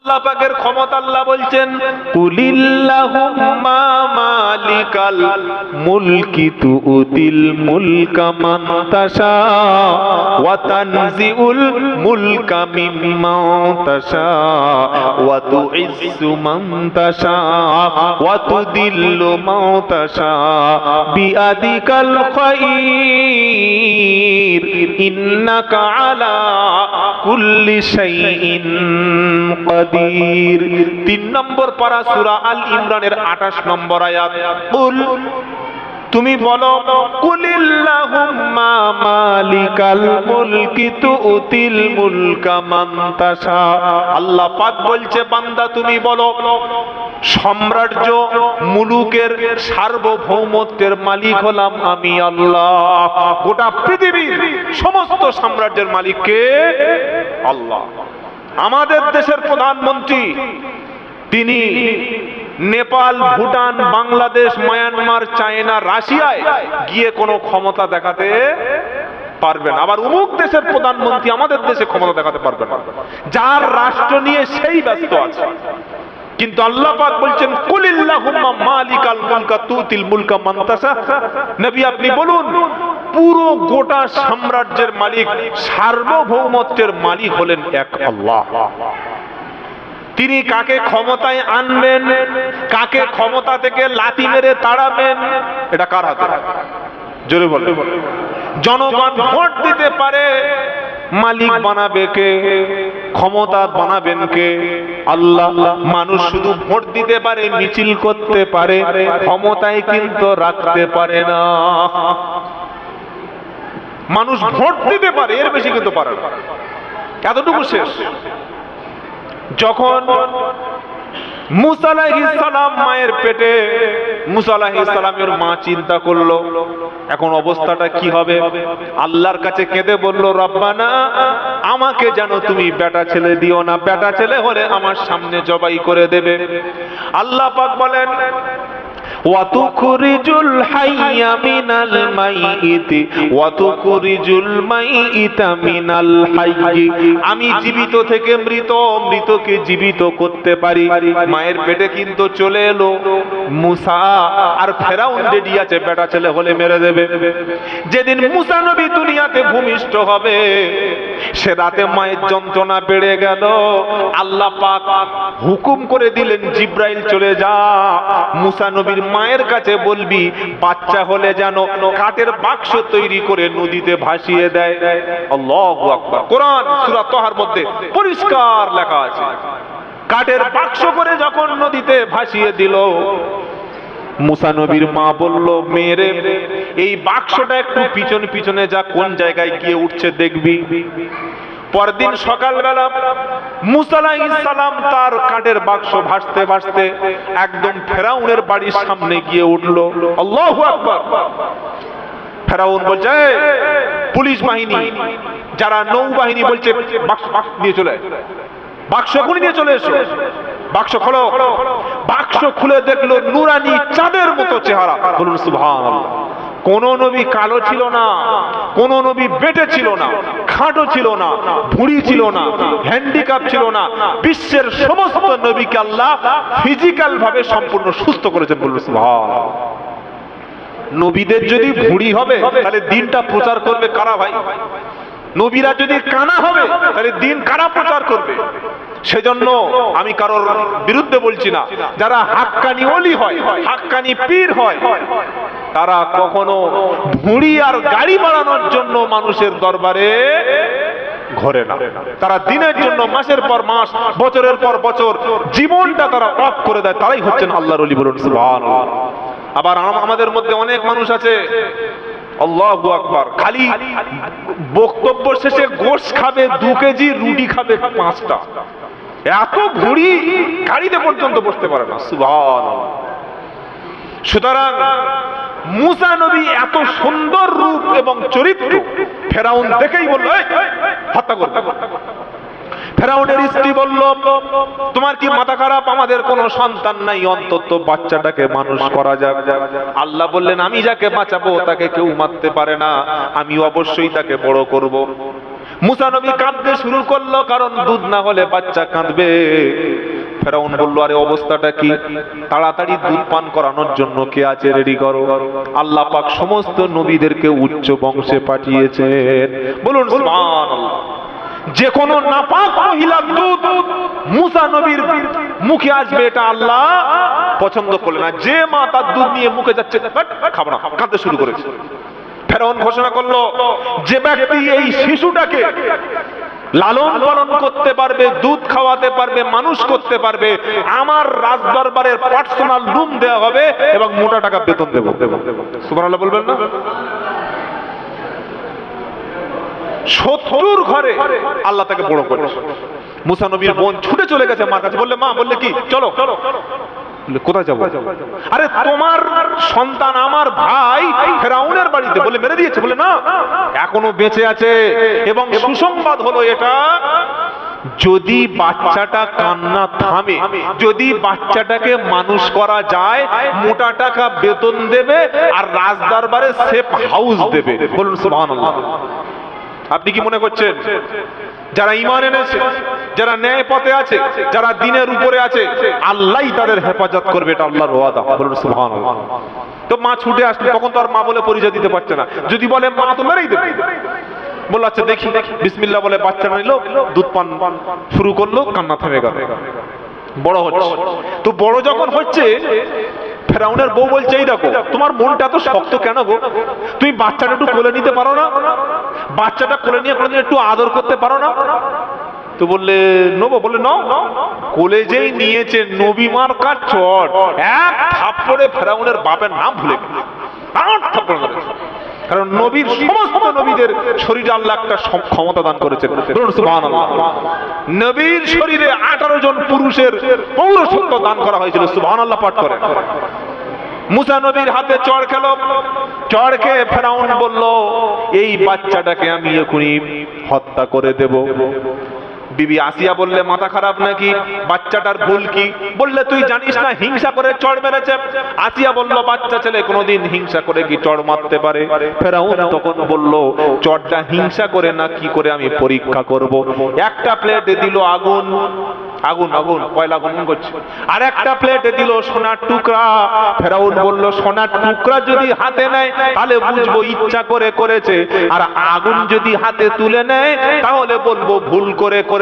আল্লাহ পাকের ক্ষমতা আল্লাহ বলছেন কুলিল্লাহুম্মা মালিকাল মুলকি তুতিল মুলকা মান তাশা ওয়া তানজিউল মুলকা মিম্মান তাশা ওয়া তুইজ্জু মান তাশা ওয়া তুদিল্লু মান তাশা বিয়াদিকাল খায়র ইন্নাকা আলা কুল্লি শাইইন কাদির। 3 নম্বর পারা সূরা আল ইমরানের 28 নম্বর আয়াত। কুল, তুমি বলো, কুলিল্লাহুম্মা মালিকাল মুলকি তুতিল মুলকা মান তাশা। আল্লাহ পাক বলছে, বান্দা তুমি বলো, সাম্রাজ্য মুলুকের সার্বভৌমত্বের মালিক হলাম আমি আল্লাহ। গোটা পৃথিবীর সমস্ত সাম্রাজ্যের মালিক কে? আল্লাহ। আমাদের দেশের প্রধানমন্ত্রী তিনি নেপাল, ভুটান, বাংলাদেশ, মায়ানমার, চায়না, রাশিয়ায় গিয়ে কোনো ক্ষমতা দেখাতে পারবেন। আবার অমুক দেশের প্রধানমন্ত্রী আমাদের দেশে ক্ষমতা দেখাতে পারবেন, যার রাষ্ট্র নিয়ে সেই ব্যস্ত আছে। কিন্তু আল্লাহ পাক বলছেন কুলিল্লাহুম্মা মালিকাল মুলকা তুতিল মুলকা মান তাশা। নবী আপনি বলুন, পুরো গোটা সাম্রাজ্যের মালিক, সার্বভৌমত্বের মালিক হলেন এক আল্লাহ। তিনি কাকে ক্ষমতায় আনবেন, কাকে ক্ষমতা থেকে লাথি মেরে তাড়াবেন, এটা কার হাতে? জোরে বলেন। জনগণ ভোট দিতে পারে, মালিক বানাবে কে, ক্ষমতা বানাবেন কে? আল্লাহ। মানুষ শুধু ভোট দিতে পারে, মিছিল করতে পারে, ক্ষমতায় কিন্তু রাখতে পারে না। মানুষ ভোট দিতে পারে, এর বেশি কিন্তু পারে না। এতটুকু শেষ। যখন মুসা আলাইহিস সালাম মায়ের পেটে, মুসা আলাইহিস সালামের মা চিন্তা করলো এখন অবস্থাটা কি হবে। আল্লাহর কাছে কেঁদে বলল, রব্বানা আমাকে যেন তুমি বেটা ছেলে দিও না, বেটা ছেলে হলে আমার সামনে জবাই করে দেবে। আল্লাহ পাক বলেন ওয়া তুখরিজুল হাইয়া মিনাল মাইয়িতি ওয়া তুখরিজুল মাইয়িতা মিনাল হাইয়্যি। আমি জীবিত থেকে মৃত, মৃতকে জীবিত করতে পারি। মায়ের পেটে কিন্তু চলে এলো মুসা, আর ফেরাউন রেডি আছে বেটা ছেলে হলে মেরে দেবে। যেদিন মুসা নবী দুনিয়াতে ভূমিষ্ঠ হবে, সে রাতে মায়ের যন্ত্রণা বেড়ে গেল। আল্লাহ পাক হুকুম করে দিলেন, জিব্রাইল চলে যা, মুসা নবীর মায়ের কাছে বলবি বাচ্চা হলে যেন কাঠের বাক্স তৈরি করে নদীতে ভাসিয়ে দেয়। আল্লাহু আকবার। কোরআন সূরা তাহার মধ্যে পরিষ্কার লেখা আছে, কাঠের বাক্স করে যখন নদীতে ভাসিয়ে দিল, মুসা নবীর মা বলল, মেরে এই বাক্সটা একটু পিছনে পিছনে যা, কোন জায়গায় গিয়ে উঠছে দেখবি। পরদিন সকালবেলা মুসা আলাইহিস সালাম তার কাঠের বাক্স ভাসতে ভাসতে একদম ফেরাউনের বাড়ির সামনে গিয়ে উঠল। আল্লাহু আকবার। ফেরাউন বলছে, পুলিশ বাহিনী, যারা নৌবাহিনী, বলছে বাক্স নিয়ে চলে, বাক্স এখনই নিয়ে চলে এসো, বাক্স খোলো। বাক্স খুলে দেখলো নুরানি চাঁদের মতো চেহারা। বলুন সুবহানাল্লাহ। কোন নবী কালো ছিল না, কোন নবী বেটে ছিল না, খাটো ছিল না, ভুঁড়ি ছিল না, হ্যান্ডিক্যাপ ছিল না। বিশ্বের সমস্ত নবীকে আল্লাহ ফিজিক্যাল ভাবে সম্পূর্ণ সুস্থ করেছেন। বলুন সুবহানাল্লাহ। নবীদের যদি ভুঁড়ি হবে তাহলে দিনটা প্রচার করবে কারা ভাই? নবীরা যদি কানা হবে তাহলে দিন কারা প্রচার করবে? সেজন্য আমি কারোর বিরুদ্ধে বলছি না, যারা হাক্কানি ওলি হয়, হাক্কানি পীর হয়, তারা কখনো ভুঁড়ি আর গাড়ি বাড়ানোর জন্য মানুষের দরবারে ঘরে না। তারা দিনের জন্য মাসের পর মাস, বছরের পর বছর জীবনটা তারা অফ করে দেয়, তারাই হচ্ছেন আল্লাহর ওলি। বলুন সুবহানাল্লাহ। আবার আমাদের মধ্যে অনেক মানুষ আছে, আল্লাহু আকবার, খালি বক্তব্য শেষে গোশত খাবে 2 কেজি, রুটি খাবে 5টা। এত ভুঁড়ি, গাড়িতে পর্যন্ত বসতে পারে না। সুবহানাল্লাহ। সুতরাং মুসা নবী এত সুন্দর রূপ এবং চরিত্র, ফেরাউন দেখেই বলল হত্যা করবে। ফেরাউনের স্ত্রী বলল, তোমার কি মাথা খারাপ? আমাদের কোনো সন্তান নাই, অন্তত বাচ্চাটাকে মানুষ করা যাক। আল্লাহ বললেন, আমি যাকে বাঁচাবো তাকে কেউ মারতে পারে না, আমি অবশ্যই তাকে বড় করব। মুসা নবী কাঁদতে শুরু করলো, কারণ দুধ না হলে বাচ্চা কাঁদবে। ফেরাউন বলল, আরে অবস্থাটা কি? তাড়াতাড়ি দুধ পান করানোর জন্য কে আছে রেডি করো। আল্লাহ পাক সমস্ত নবীদেরকে উচ্চ বংশে পাঠিয়েছেন। বলুন সুবহানাল্লাহ। যে কোনো নাপাক মহিলার দুধ মুসা নবীর মুখে আসবে, এটা আল্লাহ পছন্দ করলেন না। যে মা তার দুধ নিয়ে মুখে যাচ্ছে, খাবো না, কাঁদতে শুরু করেছে। ফেরাউন ঘোষণা করলো, যে ব্যক্তি এই শিশুটাকে লালন পালন করতে পারবে, দুধ খাওয়াতে পারবে, মানুষ করতে পারবে, আমার রাজদরবারের পার্সোনাল রুম দেওয়া হবে এবং মোটা টাকা বেতন দেব। সুবহানাল্লাহ বলবেন না? শত্রুর ঘরে আল্লাহ তাকে বড় করেছে। মুসা নবীর বোন ছুটে চলে গেছে মার কাছে, বললে, মা, বললে কি চলো। কোথায় যাবো? আরে তোমার সন্তান আমার ভাই ফেরাউনের বাড়িতে, বলে মেরে দিয়েছে। বলে না, এখনো বেঁচে আছে। এবং সুসংবাদ হলো এটা, যদি বাচ্চাটা কান্না থামে, যদি বাচ্চাটাকে মানুষ করা যায়, মোটা টাকা বেতন দেবে আর রাজদরবারে সেফ হাউস দেবে। বলুন সুবহানাল্লাহ। আপনি কি মনে করছেন যারা ঈমান এনেছে, যারা ন্যায় পথে আছে, যারা দ্বীনের উপরে আছে, আল্লাহই তাদের হেফাজত করবে? এটা আল্লাহর ওয়াদা। বলুন সুবহানাল্লাহ। তো মা ছুটে আসলে, তখন তো আর মা বলে পরিচয় দিতে পারছে না। যদি বলে মা তো মেরেই দেবে। বললো আচ্ছা দেখি, বিসমিল্লাহ বলে বাচ্চাটা নিল, দুধ পান শুরু করলো, কান্না থেমে গেল। বড় হচ্ছে। তো বড় যখন হচ্ছে, ফেরাউনের বউ বলছে, এই দেখো তোমার মনটা এত শক্ত কেন গো? তুমি বাচ্চাটা একটু কোলে নিতে পারো না? বাচ্চাটা কোলে নিয়ে কোনোদিন একটু আদর করতে পারো না? তো বললে নেবো। বলে নাও। কোলে যেই নিয়েছে, নবী মার্কার চট, এক থাপ্পড়ে ফেরাউনের বাপের নাম ভুলে গেল। থাপ্পড় মেরেছে। কারণ নবীর সমস্ত নবীদের শরীরে আল্লাহ একটা ক্ষমতা দান করেছেন। বলুন সুবহানাল্লাহ। নবীর শরীরে 18 জন পুরুষের পৌরসত্ব দান করা হয়েছিল। সুবহানাল্লাহ পাঠ করেন। মুসা নবীর হাতে চড় খেলো। চড় খেয়ে ফেরাউন বলল, এই বাচ্চাটাকে আমি এখনই হত্যা করে দেব। বিবি আসিয়া বললে, মাথা খারাপ নাকি? বাচ্চাটার ভুল কি? বললে, তুই জানিস না হিংসা করে চড় মেরেছে। আসিয়া বলল, বাচ্চা ছেলে কোনোদিন হিংসা করে কি চড় মারতে পারে? ফেরাউন তখন বলল, চড়টা হিংসা করে না কি করে আমি পরীক্ষা করব। একটা প্লেটে দিল আগুন, আগুন আগুন কয়লা গমন করছে, আর একটা প্লেটে দিল সোনার টুকরা। ফেরাউন বলল, সোনার টুকরা যদি হাতে নেয় তাহলে বুঝবো ইচ্ছা করে করেছে, আর আগুন যদি হাতে তুলে নেয় তাহলে বলবো ভুল করে করেছে।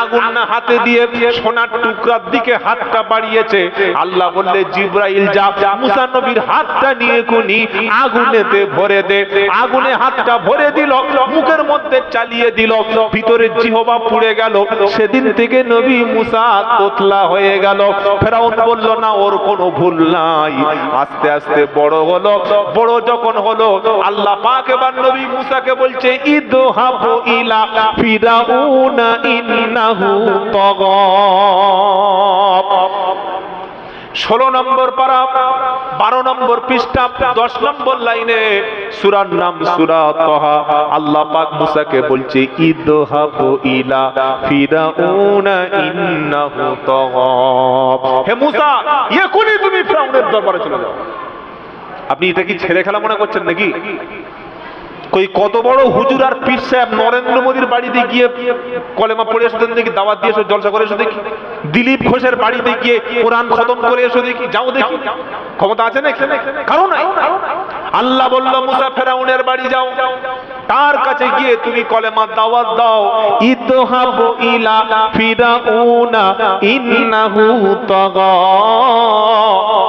আগুন না হাতে দিয়ে সোনার টুকরার দিকে হাতটা বাড়িয়েছে। আল্লাহ বললে, জিব্রাইল যা, মুসা নবীর হাতটা নিয়ে কোনি আগুনেতে ভরে দে। আগুনে হাতটা ভরে দিল, মুখের মধ্যে চালিয়ে দিল, ভিতরে জিহবা পুড়ে গেল। সেদিন থেকে নবী মুসা তোতলা হয়ে গেল। ফেরাউন বলল, না, ওর কোনো ভুল নাই। আস্তে আস্তে বড় হলো। বড় যখন হলো, আল্লাহ পাক এবার নবী মুসাকে বলছে, ইদহাবু ইলা ফিরাউনা ইন্নাহু তাগা। 16 নম্বর পারা, 12 নম্বর পৃষ্ঠা, 10 নম্বর লাইনে, সূরার নাম সূরা তাহা। আল্লাহ পাক মুসাকে বলছে, ইদহাবু ইলা ফিরাউনা ইন্নাহু তাগা। হে মুসা, এখনই তুমি ফিরাউনের দরবারে চলে যাও। আপনি এটা কি ছেলে খেলা মনে করছেন নাকি? কই কত বড় হুজুর আর পীর সাহেব নরেন্দ্র মোদীর বাড়িতে গিয়ে কলেমা পড়ে এসো দেখি, দাওয়াত দিয়ে এসো, জলসা করে এসো দেখি। দিলীপ ঘোষের বাড়িতে গিয়ে কোরআন খতম করে এসো দেখি, যাও দেখি। ক্ষমতা আছে নাকি? কারণ নাই। আল্লাহ বলল, মুসা ফেরাউনের বাড়ি যাও, তার কাছে গিয়ে তুমি কলেমা দাওয়াত দাও। ইদহাবু ইলা ফিরাউনা ইন্নাহু তাগা।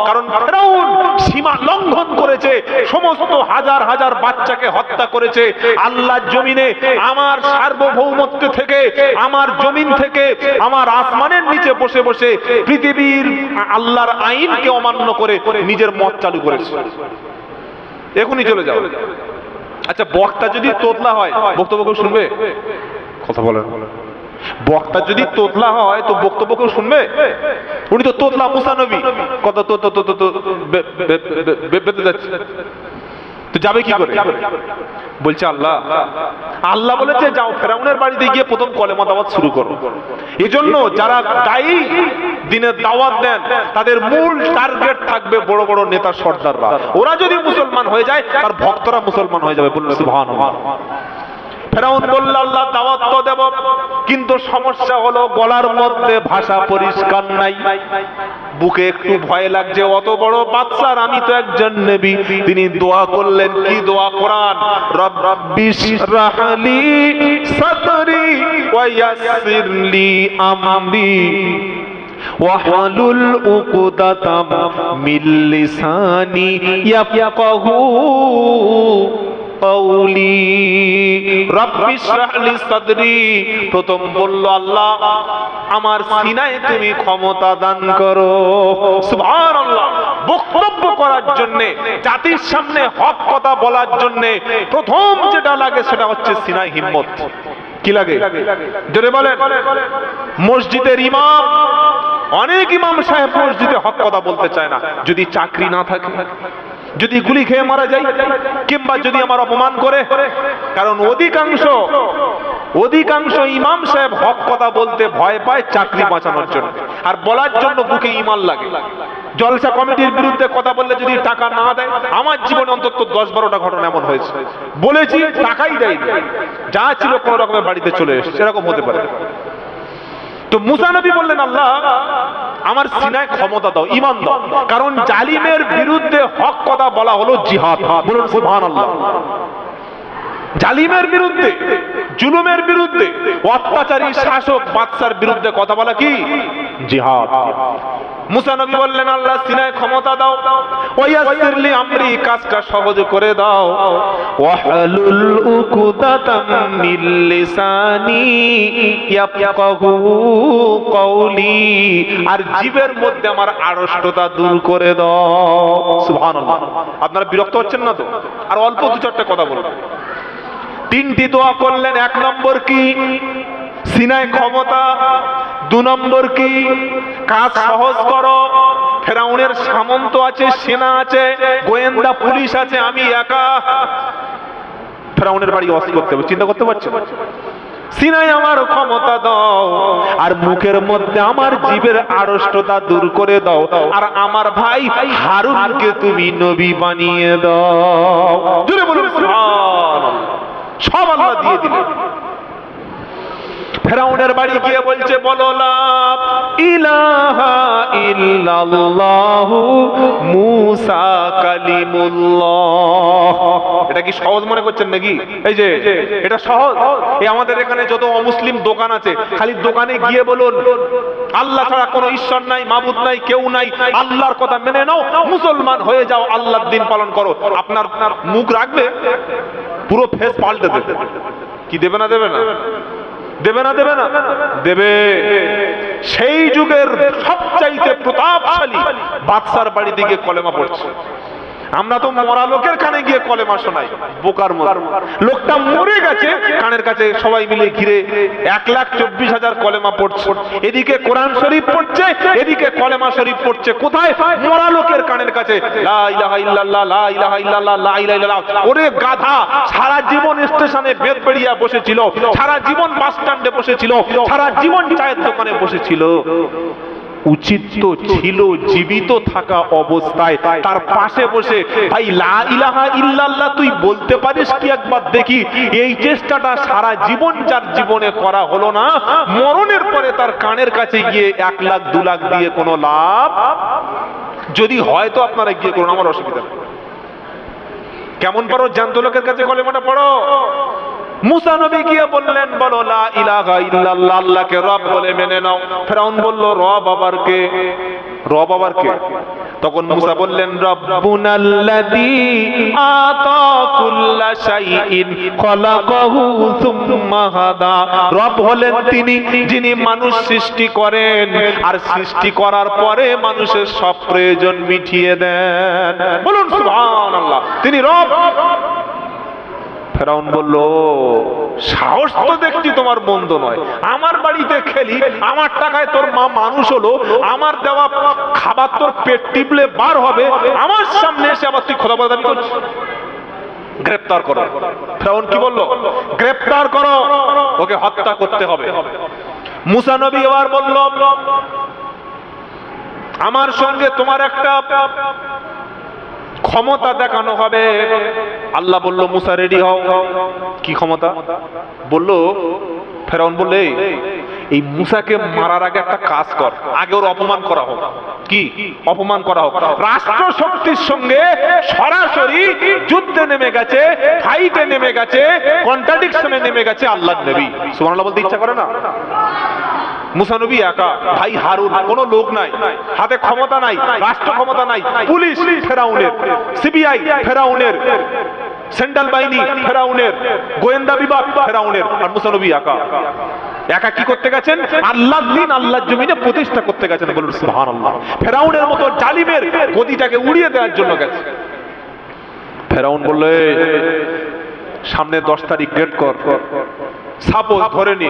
কারণ ফেরাউন সীমা লঙ্ঘন করেছে, সমস্ত হাজার হাজার বাচ্চাকে হত্যা করেছে। আল্লাহর জমিনে আমার সার্বভৌমত্ব থেকে, আমার জমিন থেকে, আমার আসমানের নিচে বসে বসে পৃথিবীর আল্লাহর আইনকে অমান্য করে নিজের মত চালু করেছে। এখনই চলে যাও। আচ্ছা, বক্তা যদি তোতলা হয়, বক্তব্য কেউ শুনবে? কথা বলেন। বক্তা যদি তোতলা হয় তো বক্তব্য কেউ শুনবে? উনি তো তোতলা, মুসা নবী, কত বেঁধে যাচ্ছে, তো যাবে কি করে? বলছে আল্লাহ, আল্লাহ বলেছে যাও ফেরাউনের বাড়িতে গিয়ে প্রথম কলেমা দাওয়াত শুরু করো। এজন্য যারা দায়ী দিনের দাওয়াত দেন, তাদের মূল টার্গেট থাকবে বড় বড় নেতা সর্দাররা। ওরা যদি মুসলমান হয়ে যায়, তার ভক্তরা মুসলমান হয়ে যাবে। বলুন সুবহানাল্লাহ। ফেরাউন বলল আল্লাহ দাওয়াত তো দেব, কিন্তু সমস্যা হলো গলার মধ্যে ভাষা পরিষ্কার নাই, বুকে একটু ভয় লাগছে, অত বড় বাদশার আমি তো একজন নবী। তিনি দোয়া করলেন, কি দোয়া? কোরআন, রব্বিশ রাহলি সাদরি ওয়া ইয়াসসিরলি আমরি ওয়াহলুল উকদাতাম মিন লিসানি ইয়াফকাহু কওলি। রব্বিশ রাহলি সাদরি, প্রথম বলল আল্লাহ আমার সিনায় তুমি ক্ষমতা দান করো। সুবহানাল্লাহ। বক্তব্য করার জন্য, জাতির সামনে হক কথা বলার জন্য প্রথম যেটা লাগে সেটা হচ্ছে সিনায় হিম্মত। কি লাগে? জোরে বলেন। মসজিদের ইমাম, অনেক ইমাম সাহেব মসজিদে হক কথা বলতে চায় না। যদি চাকরি না থাকে, যদি গুলি খেয়ে মারা যায়, কিংবা যদি আমার অপমান করে, কারণ অধিকাংশ ইমাম সাহেব হক কথা বলতে ভয় পায় চাকরি বাঁচানোর জন্য, আর বলার জন্য বুকে ঈমান লাগে। জলসা কমিটির বিরুদ্ধে কথা বললে যদি টাকা না দেয়, আমার জীবনে অন্তত 10-12টা ঘটনা এমন হয়েছে, বলেছি টাকাই দেয়নি, যা ছিল কোন রকমের বাড়িতে চলে এসেছে, এরকম হতে পারে। তো মুসা নবী বললেন আল্লাহ আমার সিনায় ক্ষমতা দাও, ঈমান দাও, কারণ জালিমের বিরুদ্ধে হক কথা বলা হলো জিহাদ। বলুন সুবহানাল্লাহ। জালিমের বিরুদ্ধে, জুলুমের বিরুদ্ধে, অত্যাচারী শাসক বাদশার বিরুদ্ধে কথা বলা কি? জিহাদ। মুসা নবী বললেন আল্লাহ সিনায় ক্ষমতা দাও, ওয়ায়াসসিরলি আমরি, কাজটা সহজ করে দাও, ওয়াহলুল উকদাতাম মিন লিসানি ইয়াফকাহু কওলি, আর জিবের মধ্যে আমার আড়ষ্টতা দূর করে দাও। সুবহানাল্লাহ। আপনারা বিরক্ত হচ্ছেন না তো? আর অল্প 2-4টা কথা বলবো। 3টি দোয়া করলেন। 1 নম্বর কি? সিনায় ক্ষমতা। 2 নম্বর কি? কাজ সহজ করো। ফেরাউনের সামন্ত আছে, সেনা আছে, গোয়েন্দা পুলিশ আছে, আমি একা ফেরাউনের বাড়ি ওয়াজ করতে হবে, চিন্তা করতে পারছেন? সিনায় আমার ক্ষমতা দাও, আর মুখের মধ্যে আমার জিবের আড়ষ্টতা দূর করে দাও, আর আমার ভাই হারুনকে তুমি নবী বানিয়ে দাও। জোরে বলুন সুবহানাল্লাহ। সব আল্লাহ দিয়ে দিলেন। ফেরাউনের বাড়ি গিয়ে বলছে বলো লা ইলাহা ইল্লাল্লাহু মুসা কালিমুল্লাহ। এটা কি সহজ মনে করছেন নাকি? এই যে এটা সহজ। এই আমাদের এখানে যত অমুসলিম দোকান আছে, খালি দোকানে গিয়ে বলুন আল্লাহ ছাড়া কোনো ঈশ্বর নাই, মাবুদ নাই, কেউ নাই, আল্লাহর কথা মেনে নাও, মুসলমান হয়ে যাও, আল্লাহর দিন পালন করো। আপনার মুখ রাখবে, পুরো ফেস পাল্টে দেবে। কি দেবে না দেবে না? দেবে না দেবে না? দেবে। সেই যুগের সবচাইতে প্রতাপশালী বাদশার বাড়ি দিকে কলেমা পড়ছে। আমরা তো মরা লোকের কানে গিয়ে কলেমা শোনাই, বোকার মতো। লোকটা মরে গেছে, কানের কাছে সবাই মিলে ঘিরে 1,24,000 কলেমা পড়ছে। এদিকে কোরআন শরীফ পড়ছে, এদিকে কলেমা শরীফ পড়ছে। কোথায়? মরা লোকের কানের কাছে। লা ইলাহা ইল্লাল্লাহ, লা ইলাহা ইল্লাল্লাহ, লা ইলাহা ইল্লাল্লাহ। ওরে গাধা, সারা জীবন স্টেশনে বেদবেড়িয়া বসেছিল, সারা জীবন বাস স্ট্যান্ডে বসেছিল, সারা জীবন চায়ের দোকানে বসেছিল। উচিত তো ছিল জীবিত থাকা অবস্থায় তার পাশে বসে, ভাই লা ইলাহা ইল্লাল্লাহ তুই বলতে পারিস কি একবার দেখি। এই চেষ্টাটা সারা জীবন যার জীবনে করা হলো না, মরণের পরে তার কানের কাছে গিয়ে 1 লাখ 2 লাখ দিয়ে কোনো লাভ যদি হয় তো আপনারা গিয়ে করুন, আমার অসুবিধা নেই। কেমন পারো জ্যান্ত লোকের কাছে কলেমাটা পড়ো। মুসা নবী গিয়ে বললেন বলো লা ইলাহা ইল্লাল্লাহ, আল্লাহকে রব বলে মেনে নাও। ফেরাউন বলল রব আবার কে? রব আবার কে? তখন মুসা বললেন রব্বুনাল্লাযী আতা কুল্লা শাইইন খলাকাহু সুম্মা হাদা। রব হলেন তিনি যিনি মানুষ সৃষ্টি করেন, আর সৃষ্টি করার পরে মানুষের সব প্রয়োজন মিটিয়ে দেন। বলুন সুবহানাল্লাহ। তিনি রব। ফেরাউন বলল সাহস তো দেখছি তোমার মন্দ নয়, আমার বাড়িতে খেলি, আমার টাকায় তোর মা মানুষ হলো, আমার দেওয়া খাবার তোর পেট টিপলে বার হবে, আমার সামনে এসে আবার তুই খোদা দাবি করছিস। গ্রেফতার করো। ফেরাউন কি বলল? গ্রেফতার করো, ওকে হত্যা করতে হবে। মুসা নবী এবার বলল আমার সঙ্গে তোমার একটা ক্ষমতা দেখানো হবে। আল্লাহ বলল মুসা রেডি হও। কি ক্ষমতা? বলল, ফেরাউন বললে এই মুসাকে মারার আগে একটা কাজ কর, আগে ওর অপমান করা হোক। কি অপমান করা হোক? রাষ্ট্র শক্তির সঙ্গে সরাসরি যুদ্ধে নেমে গেছে, ফাইটে নেমে গেছে, কন্ট্রাডিকশনে নেমে গেছে আল্লাহর নবী। সুবহানাল্লাহ বলতে ইচ্ছা করে না? মুসা নবী একা, ভাই হারুন, কোনো লোক নাই, হাতে ক্ষমতা নাই, রাষ্ট্র ক্ষমতা নাই, পুলিশ ফেরাউনের, সিবিআই ফেরাউনের, সেন্ট্রাল বাহিনী ফেরাউনের, গোয়েন্দা বিভাগ ফেরাউনের, আর মুসা নবী একা। একা কি করতে গেছেন? আল্লাহর দ্বীন আল্লাহর জমিনে প্রতিষ্ঠা করতে গেছেন। বলুন সুবহানাল্লাহ। ফেরাউনের মতো জালিমের গদিটাকে উড়িয়ে দেওয়ার জন্য গেছে। ফেরাউন বলল, সামনে 10 তারিখ ডেট কর, সাপোজ ধরে নি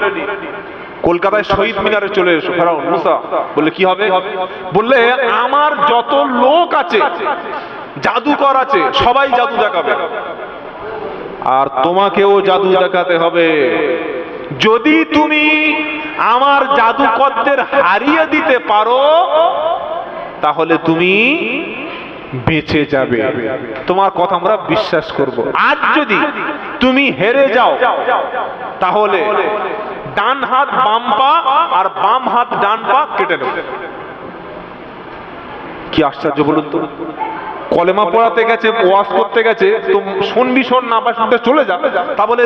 কলকাতায় শহীদ মিনারে চলে এসো। ফেরাউন মুসা বললে কি হবে? বললে আমার যত লোক আছে, জাদুকর আছে, সবাই জাদু দেখাবে, আর তোমাকেও জাদু দেখাতে হবে। যদি তুমি আমার জাদুকরদের হারিয়ে দিতে পারো তাহলে তুমি বেঁচে যাবে, তোমার কথা আমরা বিশ্বাস করব। আজ যদি তুমি হেরে যাও তাহলে ডান হাত বাম পা আর বাম হাত ডান পা কেটে নেব। কি আশ্চর্য বলুন তো! কলেমা পড়াতে গেছে, ওয়াজ করতে গেছে, তো শুনবি শোন, না বা শুনতে চলে যা, তা বলে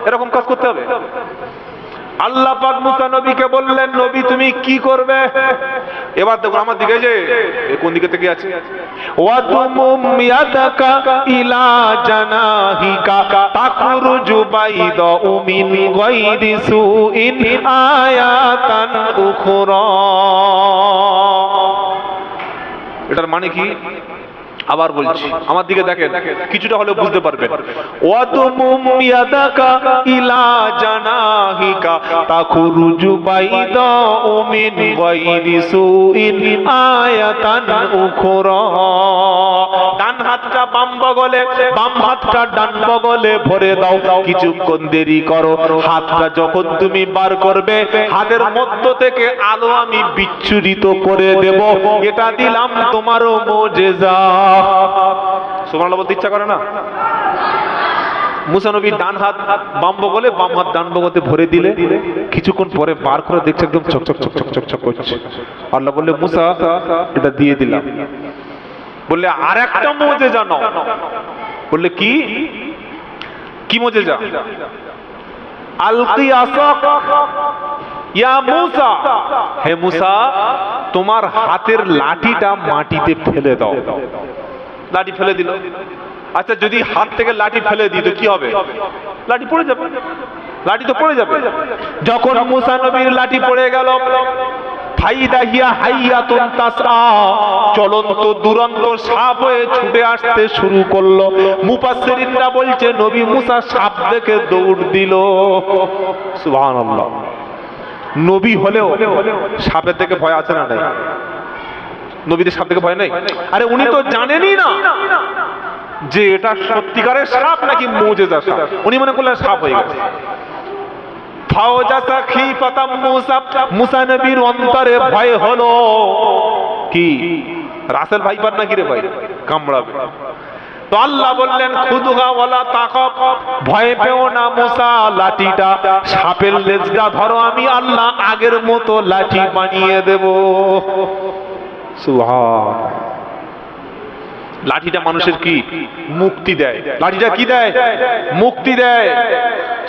এরকম কাজ করতে হবে? আল্লাহ পাক মুসা নবীকে বললেন, নবী তুমি কি করবে? এবার দেখুন আমার দিকে, যে কোন দিকে থেকে আছে, ওয়াদুমুম ইয়াদাকা ইলা জানাহিকা তাখরুজু বাইদাউ মিন গায়রি সুইন আয়াতান উখরা। এটার মানে কি? আবার বলছি, আমার দিকে দেখেন, কিছুটা হলেও বুঝতে পারবেন। ওয়াদুমুম ইয়াদাকা ইলা জানাহিকা তাখরুজু বাইদাউ মিন গায়রি সুইন আয়াতান উখরা। ডান হাতটা বাম বগলে, বাম হাতটা ডান বগলে ভরে দাও, কিছুক্ষণ দেরি করো। হাতটা যখন তুমি বার করবে, হাতের মধ্য থেকে আলো আমি বিচ্ছুরিত করে দেব। এটা দিলাম তোমারও মুজিজা। সুবহানাল্লাহ বলতে ইচ্ছা করে না? মুসা নবী ডান হাত বাম বগলে, বাম হাত ডান বগলে ভরে দিলে, কিছুক্ষণ পরে বার করে দেখছে একদম চকচক চকচক চকচক করছে। আল্লাহ বললে, মুসা এটা দিয়ে দিলাম। বললে আর একটা মুজিজা নাও। বললে কি? কি মুজিজা? আলকি আসাক ইয়া মুসা, হে মুসা তোমার হাতের লাঠিটা মাটিতে ফেলে দাও। লাঠি ফেলে দিল। আচ্ছা যদি হাত থেকে লাঠি ফেলে দিই তো কি হবে? লাঠি পড়ে যাবে, লাঠি তো পড়ে যাবে। যখন মুসা নবীর লাঠি পড়ে গেল, ফাইদা হিয়া হাইয়াতুন তাসআ, চলন্ত দুরন্ত সাপ হয়ে ছুটে আসতে শুরু করলো। মুফাসসিরিনরা বলছে নবী মুসা সাপ দেখে দৌড় দিল। সুবহানাল্লাহ। নবী হলেও সাপের থেকে ভয় আছে না নাই? নবীদের সাপ থেকে ভয় নাই? আরে উনি তো জানেনই না যে এটা সত্যিকারের সাপ নাকি মুজিজা সাপ। উনি মনে করলেন সাপ হয়ে গেছে। ফাওজাসা খিফাতাম মুসা, মুসা নবীর অন্তরে ভয় হলো। কি রাসেল ভাইপার নাকি রে ভাই, কামড়াবে। তো আল্লাহ বললেন, খুদুহা ওয়ালা তাকাব, ভয় পেও না মুসা, লাঠিটা সাপের লেজটা ধরো, আমি আল্লাহ আগের মতো লাঠি বানিয়ে দেব। সুবহান। লাঠিটা মানুষের কি মুক্তি দেয়। লাঠিটা কি দেয়? মুক্তি দেয়।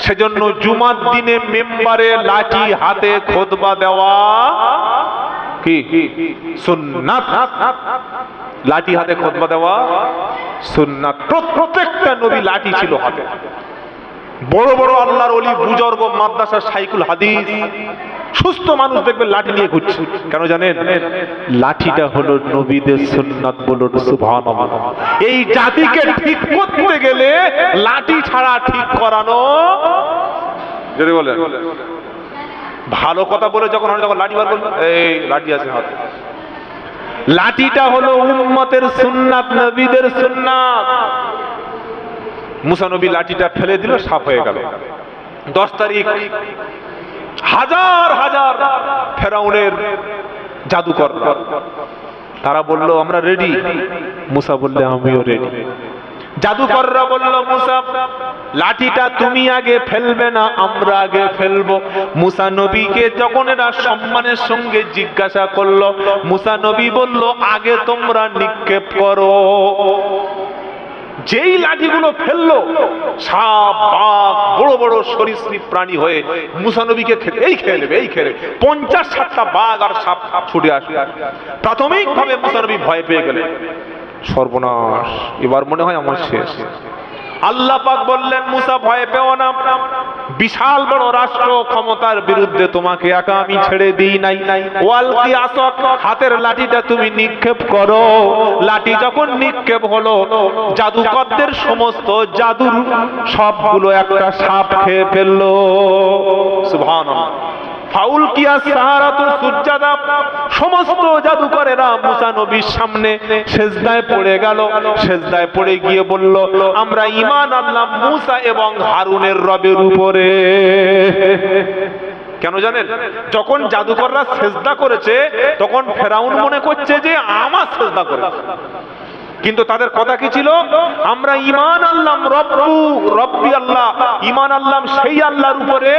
সেজন্য জুমার দিনে মেম্বারে লাঠি হাতে খুতবা দেওয়া কি সুন্নাত। লাঠি হাতে খুতবা দেওয়া সুন্নাত। প্রত্যেকটা নবী লাঠি ছিল হাতে। বড় বড় আল্লাহর ওলি, বুজুর্গ, মাদ্রাসা, শাইখুল হাদিস, সুস্থ মানুষ দেখবে লাঠি নিয়ে ঘুরছে। কেন জানেন? লাঠিটা হলো নবীদের সুন্নাত। বলুন সুবহানাল্লাহ। এই জাতিকে ঠিক করতে গেলে লাঠি ছাড়া ঠিক করানো, যদি বলে ভালো কথা বলে যখন লাঠি বার করবে, এই লাঠি আছে হাতে। লাঠিটা হলো উম্মতের সুন্নাত, নবীদের সুন্নাত। মুসা নবী লাঠিটা ফেলে দিল, সাপ হয়ে গেল। 10 তারিখ হাজার হাজার ফেরাউনের জাদুকর, তারা বলল আমরা রেডি। মুসা বললে আমিও রেডি। জাদুকররা বলল, মুসা লাঠিটা তুমি আগে ফেলবে না আমরা আগে ফেলবো? মুসা নবীকে যখন এরা সম্মানের সঙ্গে জিজ্ঞাসা করলো, মুসা নবী বলল, আগে তোমরা নিক্ষেপ করো। যেই লাঠিগুলো ফেললো, সাপ, বাঘ, বড় বড় সরীসৃপ প্রাণী হয়ে মুসা নবীকে এই খেয়ে নেবে, এই খেয়ে নেবে। 50-60টা বাঘ আর সাপ ছুটে আসবে। প্রাথমিকভাবে মুসা নবী ভয় পেয়ে গেলেন, সর্বনাশ, এবার মনে হয় আমার শেষ। আল্লাহ পাক বললেন, মুসা ভয় পেও না, বিশাল বড় রাষ্ট্র ক্ষমতার বিরুদ্ধে তোমাকে একা আমি ছেড়ে দিই নাই। ওয়ালকি আসক, হাতের লাঠিটা তুমি নিক্ষেপ করো। লাঠি যখন নিক্ষেপ হলো, জাদুকরদের সমস্ত জাদুর সবগুলো একটা সাপ খেয়ে ফেললো। সুবহানাল্লাহ। ফাউল কিয়া সাহারাতু সুজদাদা, সমস্ত জাদুকরেরা মুসা নবীর সামনে সেজদায় পড়ে গেল। সেজদায় পড়ে গিয়ে বলল, আমরা ঈমান আনলাম মুসা এবং হারুনের রবের উপরে। কেন জানেন? যখন জাদুকররা সেজদা করেছে, তখন ফেরাউন মনে করছে যে আমার সেজদা করেছে, কিন্তু তাদের কথা কি ছিল? আমরা ঈমান আনলাম রব্বি আল্লাহ, ঈমান আনলাম সেই আল্লাহর উপরে,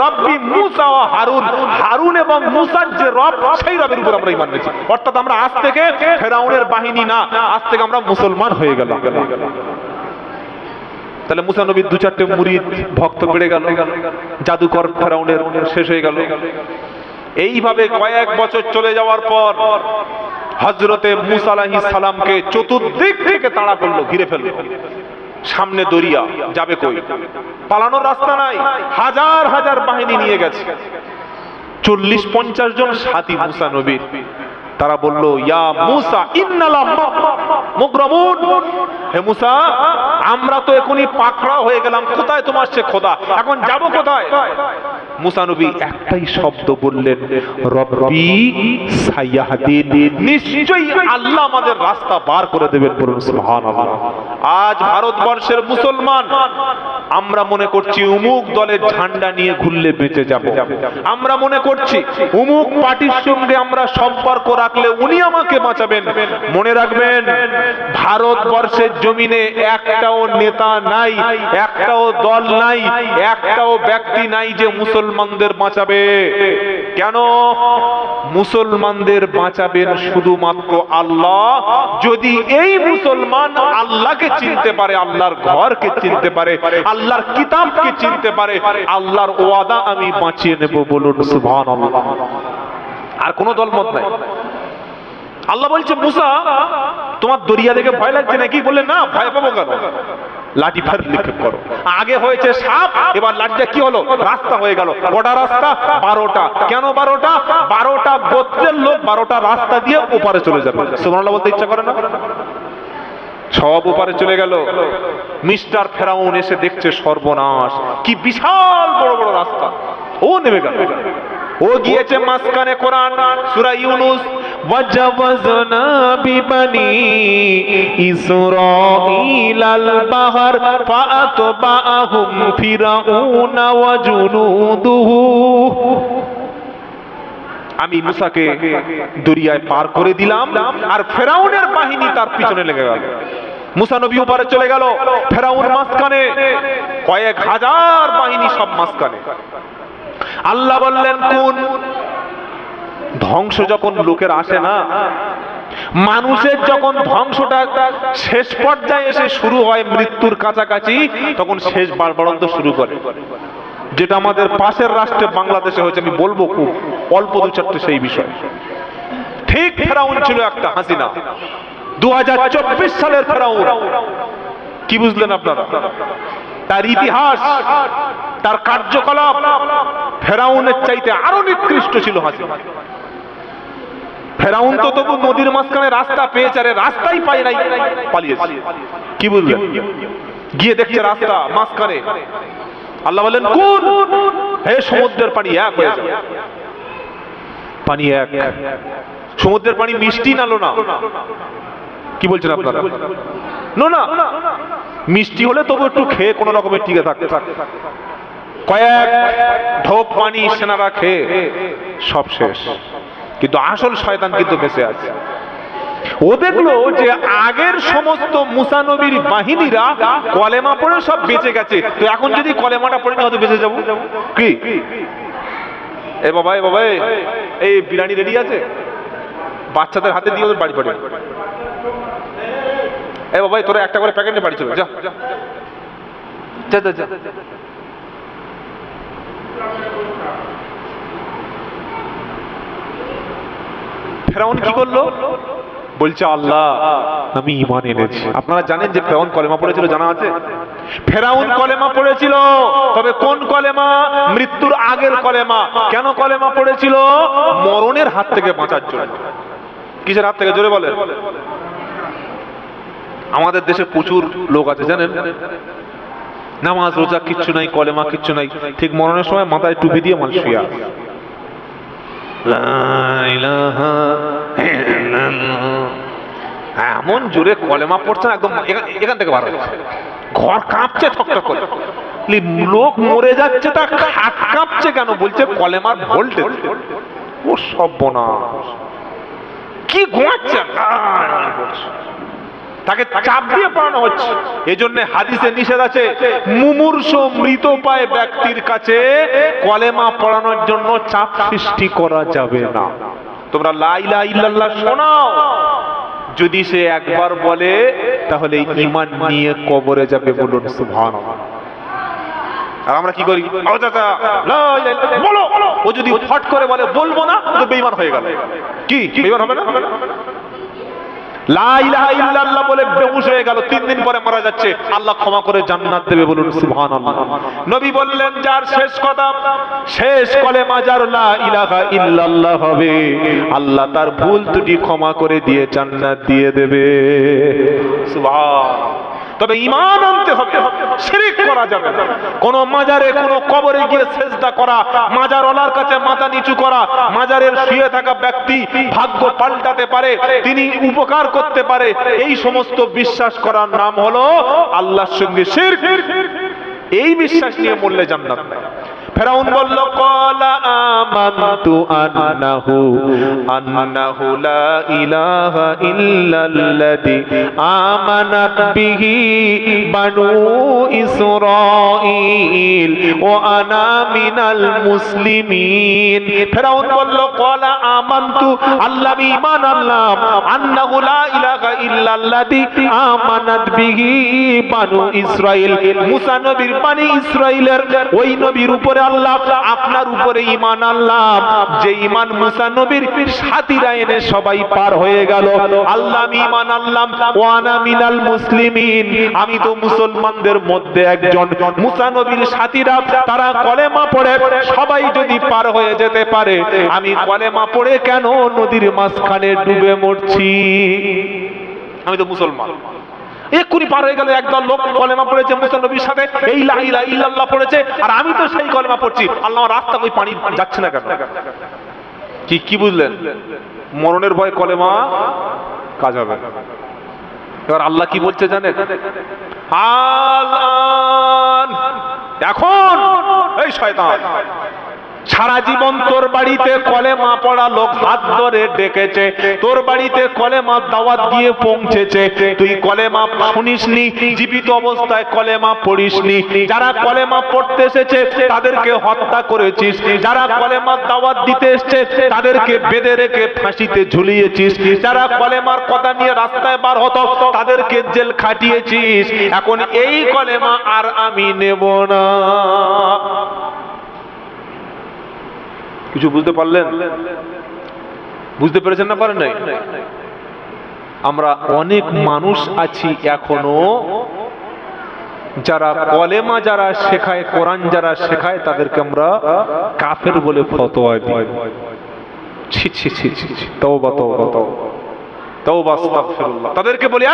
রব্বি মুসা ও হারুন, হারুন এবং মুসার যে রব, সেই রবের উপর আমরা ঈমান এনেছি। অর্থাৎ আমরা আজ থেকে ফেরাউনের বাহিনী না, আজ থেকে আমরা মুসলমান হয়ে গেলাম। তাহলে মুসা নবীর 2-4টে মুরিদ ভক্ত বেড়ে গেল, জাদুকর ফেরাউনের শেষ হয়ে গেল। এইভাবে কয়েক বছর চলে যাওয়ার পর হযরতে মুসা আলাইহিস সালামকে চতুর্দিক থেকে তাড়া করলো, ঘিরে ফেললো। সামনে দরিয়া, যাবে কই? পালানোর রাস্তা নাই, হাজার হাজার বাহিনী নিয়ে গেছে। 40-50 জন সাথী মুসা নবীর। তারা বলল, ইয়া মুসা ইন্নালা মুগরামুন, হে মুসা আমরা তো এখনই পাকড়া হয়ে গেলাম, কোথায় তোমার সে খোদা, এখন যাব কোথায়? মুসা নবী একটাই শব্দ বললেন, রব্বি সাইয়াহদিন, নিশ্চয়ই আল্লাহ আমাদের রাস্তা বার করে দেবেন। বলুন সুবহানাল্লাহ। আজ ভারতবর্ষের মুসলমান আমরা মনে করছি উমুক দলের ঝান্ডা নিয়ে ঘুরলে বেঁচে যাব, আমরা মনে করছি উমুক পার্টির সঙ্গে আমরা সম্পর্ক রাখলে উনি আমাকে বাঁচাবেন। মনে রাখবেন, ভারতবর্ষের জমিনে একটাও নেতা নাই, একটাও দল নাই, একটাও ব্যক্তি নাই যে মুসলমানদের বাঁচাবে। কেন? মুসলমানদের বাঁচাবেন শুধুমাত্র আল্লাহ। যদি এই মুসলমান আল্লাহকে চিনতে পারে, আল্লাহর ঘরকে চিনতে পারে, আল্লাহর কিতাবকে চিনতে পারে, আল্লাহর ওয়াদা আমি বাঁচিয়ে নেব। বলুন সুবহানাল্লাহ। আর কোন দলমত নাই। আল্লাহ বলছে, মুসা তোমার দরিয়া দেখে ভয় লাগছে নাকি? বললেন, না, ভয় পাবো কেন? লাঠি ফের নিক্ষেপ করো। আগে হয়েছে সাপ, এবার লাঠিটা কি হলো? রাস্তা হয়ে গেল। কটা রাস্তা? 12টা। কেন 12টা? 12টা গোত্রের লোক 12টা রাস্তা দিয়ে ওপারে চলে যাবে। সুবহানাল্লাহ বলতে ইচ্ছা করে না? সব ওপারে চলে গেল। মিস্টার ফেরাউন এসে দেখছে সর্বনাশ, কি বিশাল বড় বড় রাস্তা। ও নেমে গেল, ও গিয়েছে মাঝখানে। কোরআন সূরা ইউনূস, ওয়াজাওয়াজনা বিবানি ইসরাঈলাল বাহর ফাআতবাআহুম ফিরআউন ওয়া জুনুদুহু, আমি মুসাকে দরিয়ায় পার করে দিলাম আর ফেরাউনের বাহিনী তার পিছনে লেগে গেল। মুসা নবী ওপারে চলে গেল, ফেরাউন মাঝখানে, কয়েক হাজার বাহিনী সব মাঝখানে। আল্লাহ বললেন, কোন ধ্বংস যখন লোকের আসে না, মানুষের যখন ধ্বংসটা শেষ পর্যায়ে এসে শুরু হয়, মৃত্যুর কাছাকাছি, তখন শেষ বাড়বাড়ন্ত শুরু করে। যেটা আমাদের পাশের রাষ্ট্রে বাংলাদেশে হয়েছে, আমি বলবো খুব অল্প 2-4টে সেই বিষয়। ঠিক ফেরাউন ছিল একটা হাসিনা, 2024 সালের ফেরাউন। কি বুঝলেন আপনারা? তার ইতিহাস, তার কার্যকলাপ ফেরাউনের চাইতে আরো নিকৃষ্ট ছিল হাসিনা। ফেরাউন তো তবু নদীর মাঝখানে রাস্তা পেয়েছে, আরে রাস্তাই পায় নাই, পালিয়েছে। কি বুঝলেন? গিয়ে দেখছে রাস্তা মাঝখানে। আল্লাহ বলেন, কোন? হে সমুদ্রের পানি এক হয়ে যাবে। পানি এক। সমুদ্রের পানি মিষ্টি না লোনা? কি বলছেন আপনারা? নোনা। মিষ্টি হলে তবু একটু খেয়ে কোন রকমের টিকে থাকতে। কয়েক ঢোক পানি সেনারা খেয়ে সব শেষ, কিন্তু আসল শয়তান কিন্তু বেঁচে আছে। ও দেখলো যে আগের সমস্ত মুসা নবীর বাহিনীরা কলেমা পড়ে সব বেঁচে গেছে, তো এখন যদি কলেমাটা পড়ে না হয়তো বেঁচে যাবো। কি এ বাবা, এ বাবা, এই বিরিয়ানি রেডি আছে, বাচ্চাদের হাতে দিয়ে ওদের বাড়ি পড়ে। এ বাবা, তোরা একটা করে প্যাকেটে বাড়ি চলে যা যা যা যা। ফেরাউন কি করলো? বলছে আল্লাহ আমি ঈমান এনেছি। আপনারা জানেন যে ফেরাউন কলেমা পড়েছিল, জানা আছে? ফেরাউন কলেমা পড়েছিল, তবে কোন কলেমা? মৃত্যুর আগের কলেমা। কেন কলেমা পড়েছিল? মরণের হাত থেকে বাঁচার জন্য। কিসের হাত থেকে? জোরে বলেন। আমাদের দেশে প্রচুর লোক আছে জানেন, নামাজ রোজা কিচ্ছু নাই, কলেমা কিচ্ছু নাই, ঠিক মরণের সময় মাথায় টুপি দিয়ে মানুষ শুয়ে আছে। এমন জোরে কলেমা পড়ছে না, একদম এখান থেকে বার হচ্ছে, ঘর কাঁপছে ঠকঠক করে। লোক মরে যাচ্ছে, তা হাত কাঁপছে কেন? বলছে কলেমার ভোল্টেজ। ও সর্বনাশ, কি ঘুমাচ্ছে, তাকে চাপ দিয়ে পড়ানো হচ্ছে। এজন্য হাদিসে নিষেধ আছে, মুমূর্ষ মৃতপ্রায় ব্যক্তির কাছে কলেমা পড়ানোর জন্য চাপ সৃষ্টি করা যাবে না। তোমরা লা ইলাহা ইল্লাল্লাহ শোনাও, যদি সে একবার বলে তাহলে ঈমান নিয়ে কবরে যাবে, বলুন সুবহানাল্লাহ। আর আমরা কি করি? ও চাচা লা ইলাহা ইল্লাল্লাহ বলো, ও যদি ফট করে বলে বলবো না, তো বেঈমান হয়ে গেল। কি বেঈমান হবে না? লা ইলাহা ইল্লাল্লাহ বলে বেহুশ হয়ে গেল, 3 দিন পরে মারা যাচ্ছে, আল্লাহ ক্ষমা করে জান্নাত দেবে, বলুন সুবহানাল্লাহ। নবী বললেন যার শেষ কথা, শেষ কলেমা যার লা ইলাহা ইল্লাল্লাহ হবে, আল্লাহ তার ভুল ত্রুটি ক্ষমা করে দিয়ে জান্নাত দিয়ে দেবে। সুবহানাল্লাহ। তবে ঈমান আনতে হবে, শিরক করা যাবে না। কোন মাজারে, কোন কবরে গিয়ে সিজদা করা, মাজারওয়ালার কাছে মাথা নিচু করা, মাজারের শুয়ে থাকা ব্যক্তি ভাগ্য পাল্টাতে পারে, তিনি উপকার করতে পারে, এই সমস্ত বিশ্বাস করার নাম হলো আল্লাহর সঙ্গে শিরক। এই বিশ্বাস নিয়ে মরলে জান্নাত নাই। ফেরাউন বলল ক্বালা আমানতু আন্নাহু লা ইলাহা ইল্লাল্লাযী আমানাত বিহি বানু ইসরাঈল ওয়া আনা মিনাল মুসলিমিন। ফেরাউন বলল ক্বালা আমানতু, আল্লাহ আমি ঈমান আনলাম, আন্নাহু লা ইলাহা ইল্লাল্লাযী আমানাত বিহি বানু ইসরাঈল, মুসা নবীর বানি ইসরাঈলের ওই নবীর উপরে আল্লাহ আপনার উপরে ঈমান আনলাম, যে ঈমান মুসা নবীর সাথীরা এনে সবাই পার হয়ে গেল। আল্লাহ আমি ঈমান আনলাম, ওয়া আনা মিনাল মুসলিমিন, আমি তো মুসলমানদের মধ্যে একজন। মুসা নবীর সাথীরা তারা কলেমা পড়ে সবাই যদি পার হয়ে যেতে পারে, আমি কলেমা পড়ে কেন নদীর মাঝখানে ডুবে মরছি? আমি তো মুসলমান। এক্ষুনি পার হয়ে গেল, একদল লোক কলেমা পড়েছে মুসা নবীর সাথে, এই লা ইলাহা ইল্লাল্লাহ পড়েছে, আর আমি তো সেই কলেমা পড়ছি। আল্লাহ আমার রাস্তা কই পানি যাচ্ছে না কেন? কি বুঝলেন? মরণের ভয় কলেমা কাজ হবে। এবার আল্লাহ কি বলছে জানেন? আল্লাহ এখন এই শয়তান সারা জীবন তোর বাড়িতে কলেমা পড়া লোক হাত ধরে ডেকেছে, তোর বাড়িতে কলেমা দাওয়াত গিয়ে পৌঁছেছে, তুই কলেমা শুনিসনি, জীবিত অবস্থায় কলেমা পড়িসনি। যারা কলেমা পড়তে এসেছে তাদেরকে হত্যা করেছিস, যারা কলেমা দাওয়াত দিতে এসেছে তাদেরকে বেঁধে রেখে ফাঁসিতে ঝুলিয়েছিস, যারা কলেমার কথা নিয়ে রাস্তায় বার হতো তাদেরকে জেল খাটিয়েছিস। এখন এই কলেমা আর আমি নেব না। কিছু বুঝতে পারলেন? বুঝতে পেরেছেন না পারেন নাই? আমরা অনেক মানুষ আছি এখনো যারা কলেমা যারা শেখায়, কোরআন যারা শেখায়, তাদেরকে আমরা কাফের বলে ফতোয়া দিই। ছি ছি ছি ছি, তওবা তওবা তওবা আস্তাগফিরুল্লাহ। তাদেরকে বলি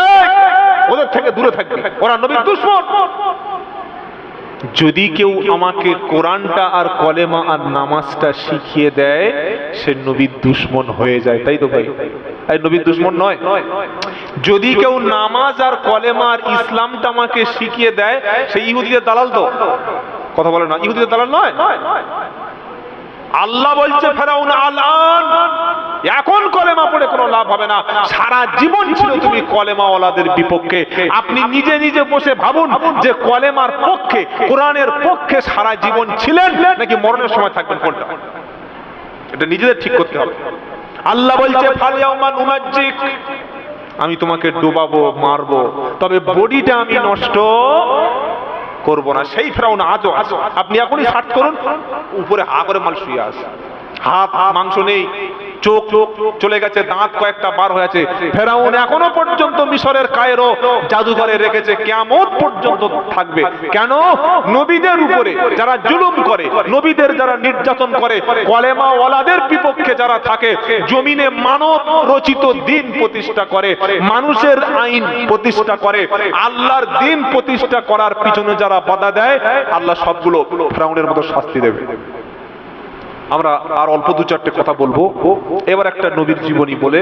ওদের থেকে দূরে থাকবি, ওরা নবীর দুশমন। যদি কেউ আমাকে কোরআনটা আর কলেমা আর নামাজটা শিখিয়ে দেয়, সে নবীর দুশমন হয়ে যায়, তাই তো ভাই? এই নবীর দুশমন নয়। যদি কেউ নামাজ আর কলেমা আর ইসলামটা আমাকে শিখিয়ে দেয়, সে ইহুদিদের দালাল। তো কথা বলে না, ইহুদিদের দালাল নয়? আল্লাহ বলছে ফেরাউন আলান এখন কলেমা পড়ে কোনো লাভ হবে না, সারা জীবন ছিল তুমি কলেমা ওয়ালাদের বিপক্ষে। আপনি নিজে নিজে বসে ভাবুন যে কলেমার পক্ষে, কোরআনের পক্ষে সারা জীবন ছিলেন নাকি মরণের সময় থাকবেন, কোনটা? এটা নিজেদের ঠিক করতে হবে। আল্লাহ বলছে ফালিয়াউমা নুনাজ্জিক, আমি তোমাকে ডুবাবো, মারবো, তবে বডিটা আমি নষ্ট করব না। সেই ফেরাউন আজও আছে। আপনি এখনই সার্চ করুন, উপরে হা করে মানুষ শুয়ে আছে, হাত মাংস নেই, চোখ চলে গেছে, দাঁত কয়েকটা বার হয়েছে। ফেরাউন এখনো পর্যন্ত মিশরের কায়রো জাদুঘরে রেখেছে, কিয়ামত পর্যন্ত থাকবে। কেন? নবীদের উপরে যারা জুলুম করে, নবীদের যারা নির্যাতন করে, কলেমা ওয়ালাদের বিপক্ষে যারা থাকে, জমিনে মানব রচিত দিন প্রতিষ্ঠা করে, মানুষের আইন প্রতিষ্ঠা করে, আল্লাহর দিন প্রতিষ্ঠা করার পিছনে যারা বাধা দেয়, আল্লাহ সবগুলো ফেরাউনের মতো শাস্তি দেবে। আমরা আর অল্প দু চারটে কথা বলবো, এবার একটা নবীর জীবনী বলে